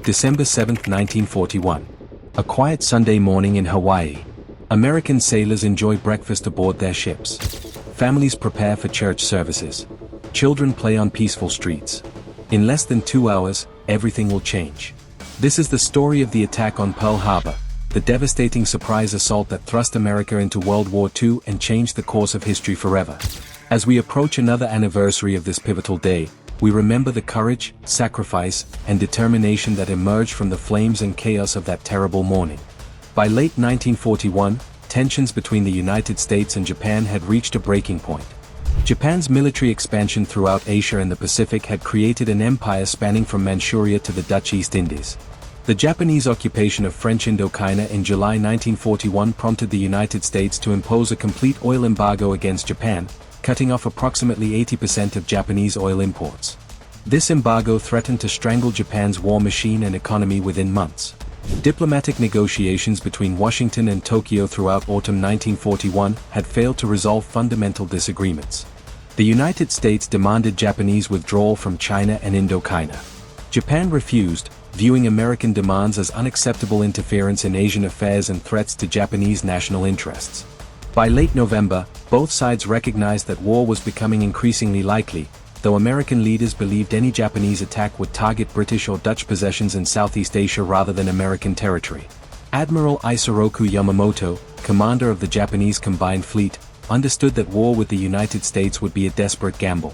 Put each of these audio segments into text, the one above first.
December 7, 1941. A quiet Sunday morning in Hawaii. American sailors enjoy breakfast aboard their ships. Families prepare for church services. Children play on peaceful streets. In less than 2 hours, everything will change. This is the story of the attack on Pearl Harbor, the devastating surprise assault that thrust America into World War II and changed the course of history forever. As we approach another anniversary of this pivotal day, we remember the courage, sacrifice, and determination that emerged from the flames and chaos of that terrible morning. By late 1941, tensions between the United States and Japan had reached a breaking point. Japan's military expansion throughout Asia and the Pacific had created an empire spanning from Manchuria to the Dutch East Indies. The Japanese occupation of French Indochina in July 1941 prompted the United States to impose a complete oil embargo against Japan, cutting off approximately 80% of Japanese oil imports. This embargo threatened to strangle Japan's war machine and economy within months. Diplomatic negotiations between Washington and Tokyo throughout autumn 1941 had failed to resolve fundamental disagreements. The United States demanded Japanese withdrawal from China and Indochina. Japan refused, viewing American demands as unacceptable interference in Asian affairs and threats to Japanese national interests. By late November, both sides recognized that war was becoming increasingly likely, though American leaders believed any Japanese attack would target British or Dutch possessions in Southeast Asia rather than American territory. Admiral Isoroku Yamamoto, commander of the Japanese Combined Fleet, understood that war with the United States would be a desperate gamble.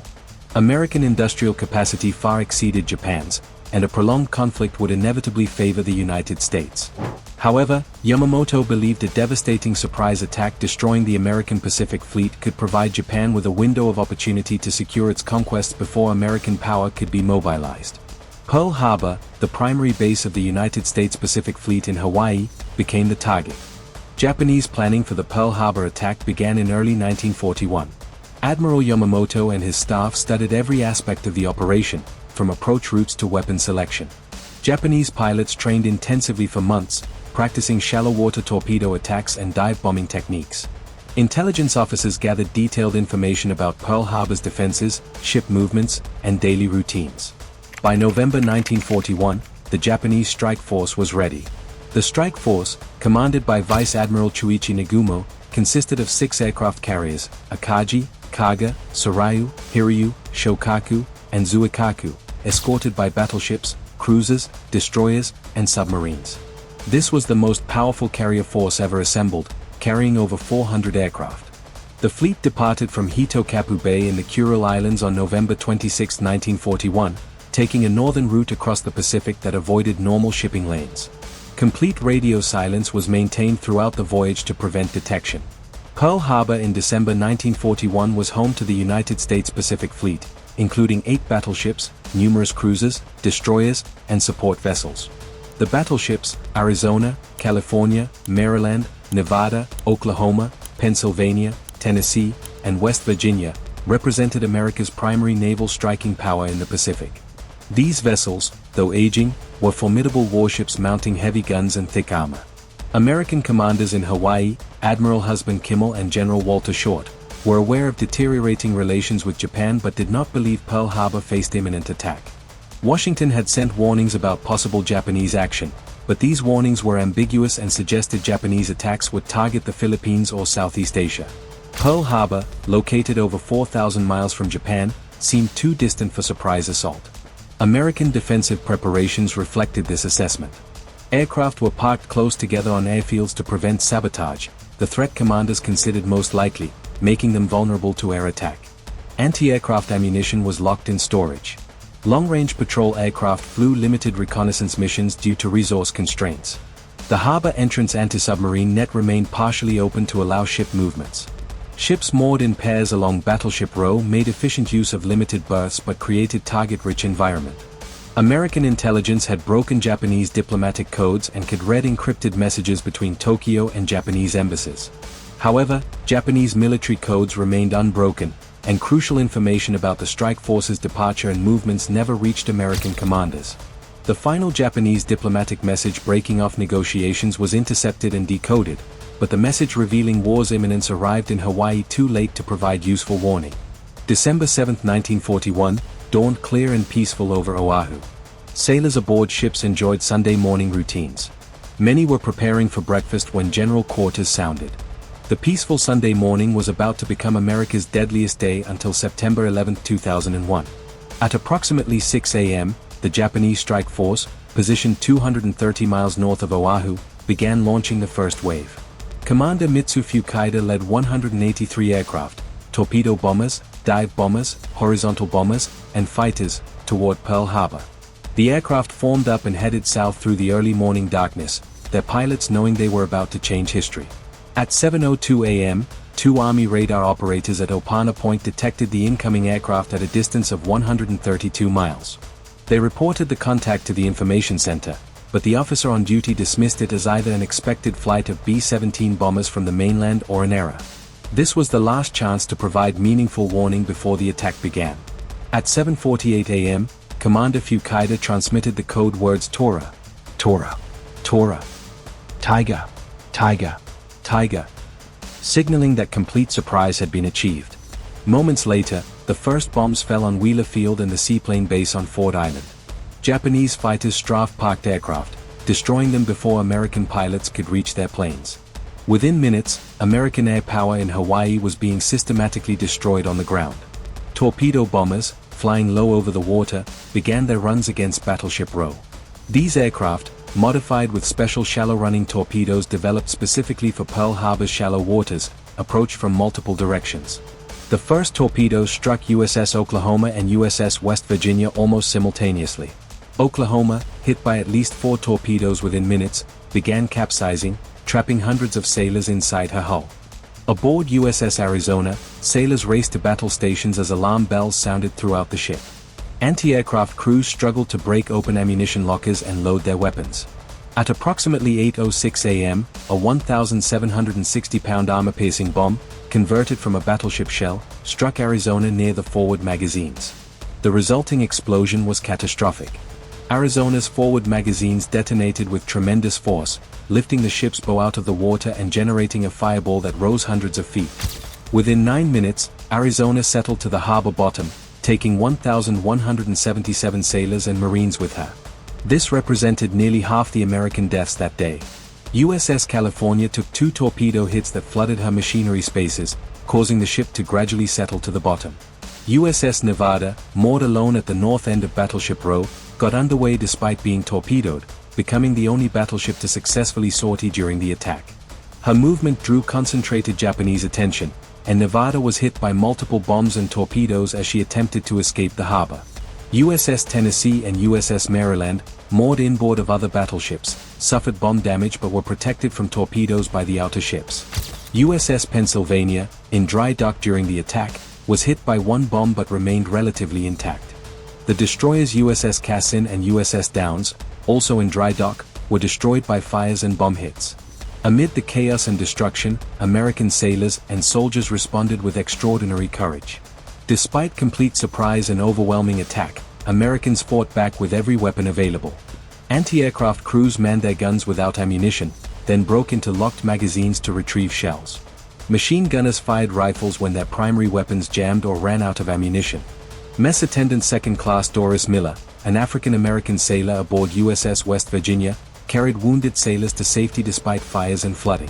American industrial capacity far exceeded Japan's, and a prolonged conflict would inevitably favor the United States. However, Yamamoto believed a devastating surprise attack destroying the American Pacific Fleet could provide Japan with a window of opportunity to secure its conquests before American power could be mobilized. Pearl Harbor, the primary base of the United States Pacific Fleet in Hawaii, became the target. Japanese planning for the Pearl Harbor attack began in early 1941. Admiral Yamamoto and his staff studied every aspect of the operation, from approach routes to weapon selection. Japanese pilots trained intensively for months, practicing shallow water torpedo attacks and dive bombing techniques. Intelligence officers gathered detailed information about Pearl Harbor's defenses, ship movements, and daily routines. By November 1941, the Japanese strike force was ready. The strike force, commanded by Vice Admiral Chuichi Nagumo, consisted of 6 aircraft carriers, Akagi, Kaga, Soryu, Hiryu, Shokaku, and Zuikaku, escorted by battleships, cruisers, destroyers, and submarines. This was the most powerful carrier force ever assembled, carrying over 400 aircraft. The fleet departed from Hitokapu Bay in the Kuril Islands on November 26, 1941, taking a northern route across the Pacific that avoided normal shipping lanes. Complete radio silence was maintained throughout the voyage to prevent detection. Pearl Harbor in December 1941 was home to the United States Pacific Fleet, including 8 battleships, numerous cruisers, destroyers, and support vessels. The battleships, Arizona, California, Maryland, Nevada, Oklahoma, Pennsylvania, Tennessee, and West Virginia, represented America's primary naval striking power in the Pacific. These vessels, though aging, were formidable warships mounting heavy guns and thick armor. American commanders in Hawaii, Admiral Husband Kimmel and General Walter Short, were aware of deteriorating relations with Japan but did not believe Pearl Harbor faced imminent attack. Washington had sent warnings about possible Japanese action, but these warnings were ambiguous and suggested Japanese attacks would target the Philippines or Southeast Asia. Pearl Harbor, located over 4,000 miles from Japan, seemed too distant for surprise assault. American defensive preparations reflected this assessment. Aircraft were parked close together on airfields to prevent sabotage, the threat commanders considered most likely, making them vulnerable to air attack. Anti-aircraft ammunition was locked in storage. Long-range patrol aircraft flew limited reconnaissance missions due to resource constraints. The harbor entrance anti-submarine net remained partially open to allow ship movements. Ships moored in pairs along Battleship Row made efficient use of limited berths but created target-rich environment. American intelligence had broken Japanese diplomatic codes and could read encrypted messages between Tokyo and Japanese embassies. However, Japanese military codes remained unbroken, and crucial information about the strike force's departure and movements never reached American commanders. The final Japanese diplomatic message breaking off negotiations was intercepted and decoded, but the message revealing war's imminence arrived in Hawaii too late to provide useful warning. December 7, 1941, dawned clear and peaceful over Oahu. Sailors aboard ships enjoyed Sunday morning routines. Many were preparing for breakfast when general quarters sounded. The peaceful Sunday morning was about to become America's deadliest day until September 11, 2001. At approximately 6 a.m., the Japanese strike force, positioned 230 miles north of Oahu, began launching the first wave. Commander Mitsu Fukaida led 183 aircraft, torpedo bombers, dive bombers, horizontal bombers, and fighters, toward Pearl Harbor. The aircraft formed up and headed south through the early morning darkness, their pilots knowing they were about to change history. At 7:02 a.m., two Army radar operators at Opana Point detected the incoming aircraft at a distance of 132 miles. They reported the contact to the information center, but the officer on duty dismissed it as either an expected flight of B-17 bombers from the mainland or an error. This was the last chance to provide meaningful warning before the attack began. At 7:48 a.m., Commander Fukaida transmitted the code words Tora, Tora, Tora, Tiger, Tiger, Tiger, signaling that complete surprise had been achieved. Moments later, the first bombs fell on Wheeler Field and the seaplane base on Ford Island. Japanese fighters strafed-parked aircraft, destroying them before American pilots could reach their planes. Within minutes, American air power in Hawaii was being systematically destroyed on the ground. Torpedo bombers, flying low over the water, began their runs against Battleship Row. These aircraft, modified with special shallow-running torpedoes developed specifically for Pearl Harbor's shallow waters, approached from multiple directions. The first torpedoes struck USS Oklahoma and USS West Virginia almost simultaneously. Oklahoma, hit by at least 4 torpedoes within minutes, began capsizing, trapping hundreds of sailors inside her hull. Aboard USS Arizona, sailors raced to battle stations as alarm bells sounded throughout the ship. Anti-aircraft crews struggled to break open ammunition lockers and load their weapons. At approximately 8:06 a.m., a 1,760-pound armor-piercing bomb, converted from a battleship shell, struck Arizona near the forward magazines. The resulting explosion was catastrophic. Arizona's forward magazines detonated with tremendous force, lifting the ship's bow out of the water and generating a fireball that rose hundreds of feet. Within 9 minutes, Arizona settled to the harbor bottom, taking 1,177 sailors and Marines with her. This represented nearly half the American deaths that day. USS California took 2 torpedo hits that flooded her machinery spaces, causing the ship to gradually settle to the bottom. USS Nevada, moored alone at the north end of Battleship Row, got underway despite being torpedoed, becoming the only battleship to successfully sortie during the attack. Her movement drew concentrated Japanese attention, and Nevada was hit by multiple bombs and torpedoes as she attempted to escape the harbor. USS Tennessee and USS Maryland, moored inboard of other battleships, suffered bomb damage but were protected from torpedoes by the outer ships. USS Pennsylvania, in dry dock during the attack, was hit by 1 bomb but remained relatively intact. The destroyers USS Cassin and USS Downs, also in dry dock, were destroyed by fires and bomb hits. Amid the chaos and destruction, American sailors and soldiers responded with extraordinary courage. Despite complete surprise and overwhelming attack, Americans fought back with every weapon available. Anti-aircraft crews manned their guns without ammunition, then broke into locked magazines to retrieve shells. Machine gunners fired rifles when their primary weapons jammed or ran out of ammunition. Mess Attendant Second Class Doris Miller, an African-American sailor aboard USS West Virginia, carried wounded sailors to safety despite fires and flooding.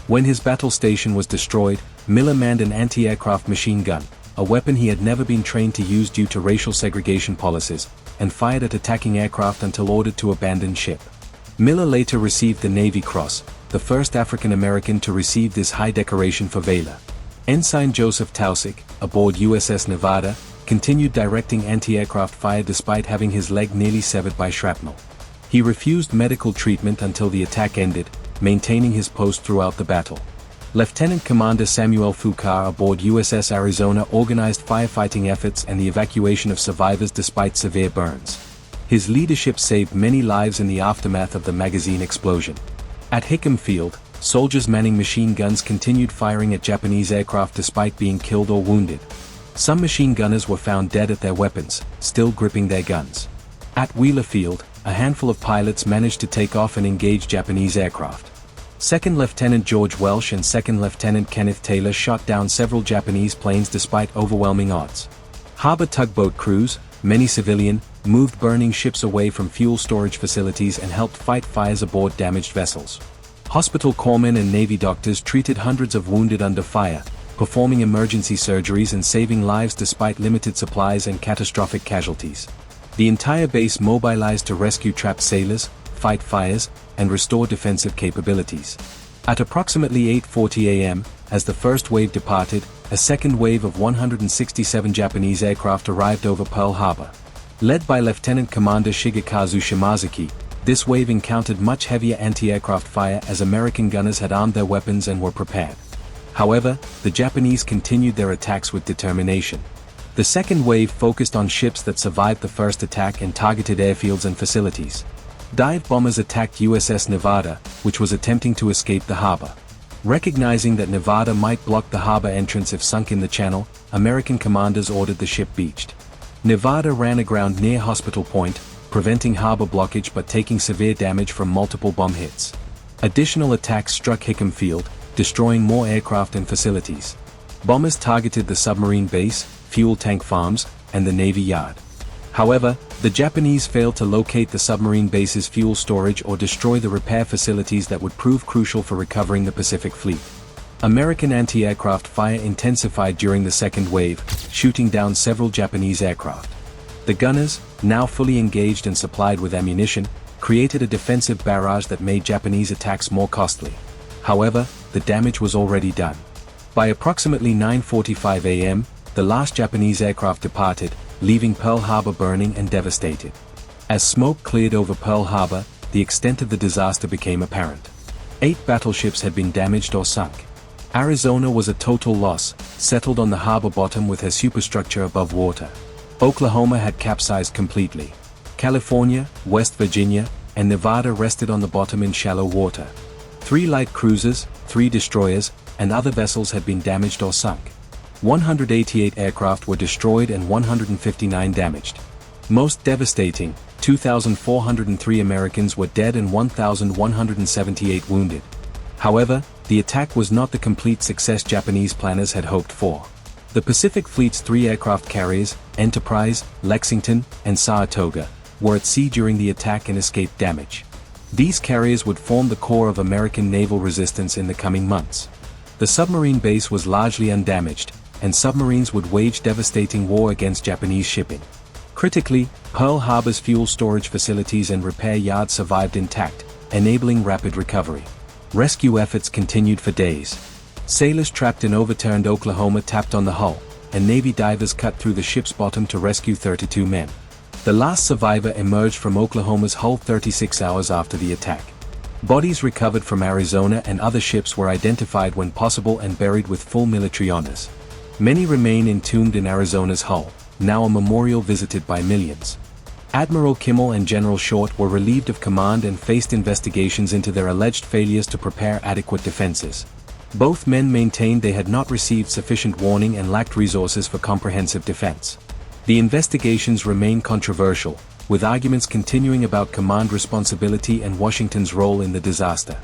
When his battle station was destroyed, Miller manned an anti-aircraft machine gun, a weapon he had never been trained to use due to racial segregation policies, and fired at attacking aircraft until ordered to abandon ship. Miller later received the Navy Cross, the first African-American to receive this high decoration for valor. Ensign Joseph Taussig, aboard USS Nevada, continued directing anti-aircraft fire despite having his leg nearly severed by shrapnel. He refused medical treatment until the attack ended, maintaining his post throughout the battle. Lieutenant Commander Samuel Fukar aboard USS Arizona organized firefighting efforts and the evacuation of survivors despite severe burns. His leadership saved many lives in the aftermath of the magazine explosion. At Hickam Field, soldiers manning machine guns continued firing at Japanese aircraft despite being killed or wounded. Some machine gunners were found dead at their weapons, still gripping their guns. At Wheeler Field, a handful of pilots managed to take off and engage Japanese aircraft. Second Lieutenant George Welsh and Second Lieutenant Kenneth Taylor shot down several Japanese planes despite overwhelming odds. Harbor tugboat crews, many civilian, moved burning ships away from fuel storage facilities and helped fight fires aboard damaged vessels. Hospital corpsmen and Navy doctors treated hundreds of wounded under fire, performing emergency surgeries and saving lives despite limited supplies and catastrophic casualties. The entire base mobilized to rescue trapped sailors, fight fires, and restore defensive capabilities. At approximately 8:40 a.m., as the first wave departed, a second wave of 167 Japanese aircraft arrived over Pearl Harbor. Led by Lieutenant Commander Shigekazu Shimazaki, this wave encountered much heavier anti-aircraft fire as American gunners had armed their weapons and were prepared. However, the Japanese continued their attacks with determination. The second wave focused on ships that survived the first attack and targeted airfields and facilities. Dive bombers attacked USS Nevada, which was attempting to escape the harbor. Recognizing that Nevada might block the harbor entrance if sunk in the channel, American commanders ordered the ship beached. Nevada ran aground near Hospital Point, preventing harbor blockage but taking severe damage from multiple bomb hits. Additional attacks struck Hickam Field, destroying more aircraft and facilities. Bombers targeted the submarine base, fuel tank farms, and the Navy Yard. However, the Japanese failed to locate the submarine base's fuel storage or destroy the repair facilities that would prove crucial for recovering the Pacific Fleet. American anti-aircraft fire intensified during the second wave, shooting down several Japanese aircraft. The gunners, now fully engaged and supplied with ammunition, created a defensive barrage that made Japanese attacks more costly. However, the damage was already done. By approximately 9:45 a.m., the last Japanese aircraft departed, leaving Pearl Harbor burning and devastated. As smoke cleared over Pearl Harbor, the extent of the disaster became apparent. 8 battleships had been damaged or sunk. Arizona was a total loss, settled on the harbor bottom with her superstructure above water. Oklahoma had capsized completely. California, West Virginia, and Nevada rested on the bottom in shallow water. 3 light cruisers, 3 destroyers, and other vessels had been damaged or sunk. 188 aircraft were destroyed and 159 damaged. Most devastating, 2,403 Americans were dead and 1,178 wounded. However, the attack was not the complete success Japanese planners had hoped for. The Pacific Fleet's 3 aircraft carriers, Enterprise, Lexington, and Saratoga, were at sea during the attack and escaped damage. These carriers would form the core of American naval resistance in the coming months. The submarine base was largely undamaged, and submarines would wage devastating war against Japanese shipping. Critically, Pearl Harbor's fuel storage facilities and repair yards survived intact, enabling rapid recovery. Rescue efforts continued for days. Sailors trapped in overturned Oklahoma tapped on the hull, and Navy divers cut through the ship's bottom to rescue 32 men. The last survivor emerged from Oklahoma's hull 36 hours after the attack. Bodies recovered from Arizona and other ships were identified when possible and buried with full military honors. Many remain entombed in Arizona's hull, now a memorial visited by millions. Admiral Kimmel and General Short were relieved of command and faced investigations into their alleged failures to prepare adequate defenses. Both men maintained they had not received sufficient warning and lacked resources for comprehensive defense. The investigations remain controversial, with arguments continuing about command responsibility and Washington's role in the disaster.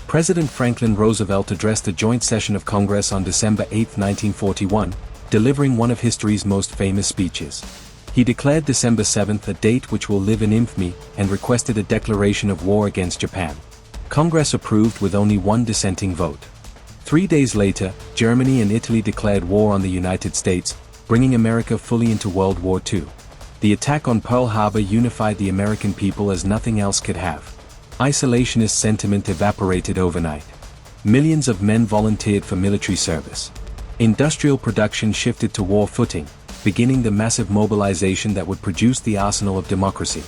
President Franklin Roosevelt addressed a joint session of Congress on December 8, 1941, delivering one of history's most famous speeches. He declared December 7 a date which will live in infamy and requested a declaration of war against Japan. Congress approved with only one dissenting vote. 3 days later, Germany and Italy declared war on the United States, bringing America fully into World War II. The attack on Pearl Harbor unified the American people as nothing else could have. Isolationist sentiment evaporated overnight. Millions of men volunteered for military service. Industrial production shifted to war footing, beginning the massive mobilization that would produce the arsenal of democracy.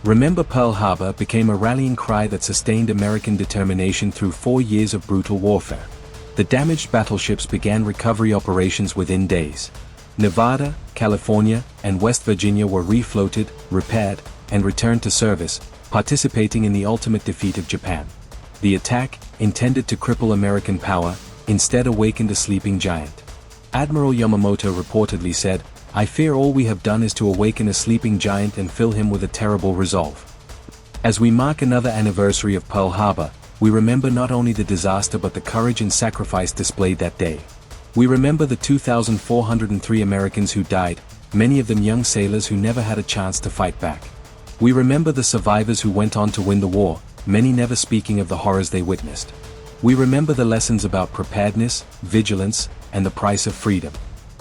Remember Pearl Harbor became a rallying cry that sustained American determination through 4 years of brutal warfare. The damaged battleships began recovery operations within days. Nevada, California, and West Virginia were refloated, repaired, and returned to service, participating in the ultimate defeat of Japan. The attack, intended to cripple American power, instead awakened a sleeping giant. Admiral Yamamoto reportedly said, "I fear all we have done is to awaken a sleeping giant and fill him with a terrible resolve." As we mark another anniversary of Pearl Harbor, we remember not only the disaster but the courage and sacrifice displayed that day. We remember the 2,403 Americans who died, many of them young sailors who never had a chance to fight back. We remember the survivors who went on to win the war, many never speaking of the horrors they witnessed. We remember the lessons about preparedness, vigilance, and the price of freedom.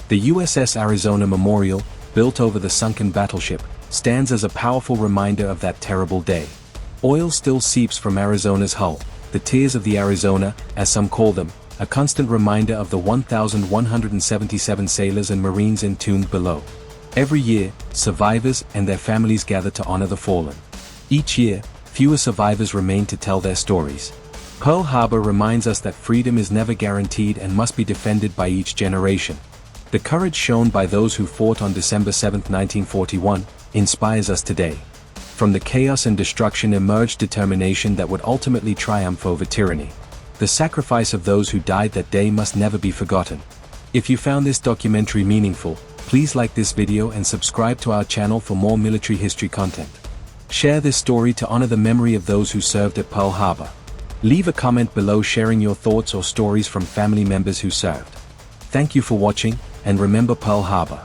The USS Arizona Memorial, built over the sunken battleship, stands as a powerful reminder of that terrible day. Oil still seeps from Arizona's hull, the tears of the Arizona, as some call them, a constant reminder of the 1,177 sailors and Marines entombed below. Every year, survivors and their families gather to honor the fallen. Each year, fewer survivors remain to tell their stories. Pearl Harbor reminds us that freedom is never guaranteed and must be defended by each generation. The courage shown by those who fought on December 7, 1941, inspires us today. From the chaos and destruction emerged determination that would ultimately triumph over tyranny. The sacrifice of those who died that day must never be forgotten. If you found this documentary meaningful, please like this video and subscribe to our channel for more military history content. Share this story to honor the memory of those who served at Pearl Harbor. Leave a comment below sharing your thoughts or stories from family members who served. Thank you for watching, and remember Pearl Harbor.